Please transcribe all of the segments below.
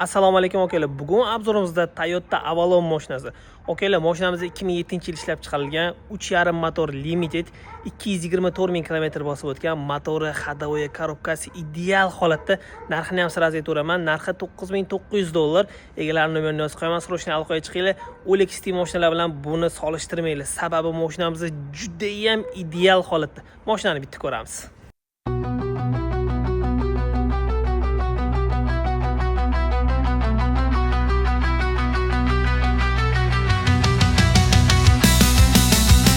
Assalomu alaykum akalar. Bugun obzorimizda Toyota Avalon mashinasi. Akalar, mashinamiz 2007-yil ishlab chiqarilgan 3.5 motor limited 224 ming kilometr bosib o'tgan, motori, ходовой korobkasi ideal holatda. Narxini ham sirasiga aytaman. Narxi $9,900. Egalarning nomerini yozib qo'yaman, srochni aloqaga chiqinglar. OLX mashinalar bilan buni solishtirmanglar. Sababi mashinamiz juda ham ideal holatda. Mashinani bitta ko'ramiz.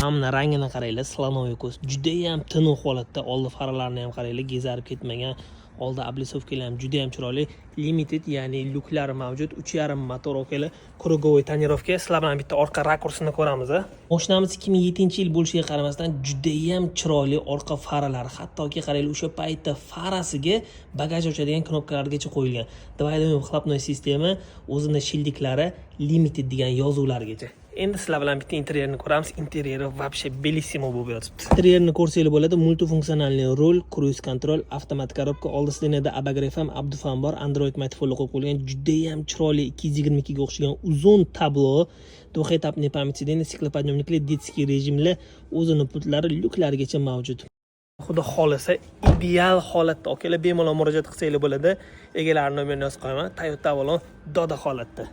Hamma rangini qaranglar, slonoviy ko'z. Juda ham tiniq holatda. Oldi faralarini ham qaranglar, gezarib ketmagan. Oldi oblisovkalar ham juda ham chiroyli. Limited, ya'ni lyuklari mavjud. 3.5 motor akalar. Krugovый tonirovka. Sizlar bilan bitta orqa rakursini ko'ramiz. Mashinamiz 2007-yil bo'lishiga qaramasdan juda ham chiroyli orqa faralari. Hattoki qaranglar, o'sha paytda farasiga bagaj ochadigan knopkalargacha qo'yilgan. Двойной выхлопной sistema, o'zini shildiklari, limited degan yozuvlargacha. Endi sizlar bilan bitta interyerini ko'ramiz. Interyeri вообще bellissimo bo'lib yotibdi. Interyerini ko'rsanglar bo'ladi. Multifunksiyonalniy rul, cruise control, avtomat korobka, oldisida abagrev ham, abdufan bor, Android matfoli qo'yib qo'yilgan. Juda ham chiroyli 222 ga o'xshagan uzun tablo, двухэтапный память сидений, циклоподъемникli, детский rejimli, o'zini pultlari, lyuklarigacha mavjud. Xudo xolasa ideal holatda akalar bemalol murojaat qilsanglar bo'ladi. Egalarning nomerini yozib qo'yaman. Toyota Avalon doda holatda.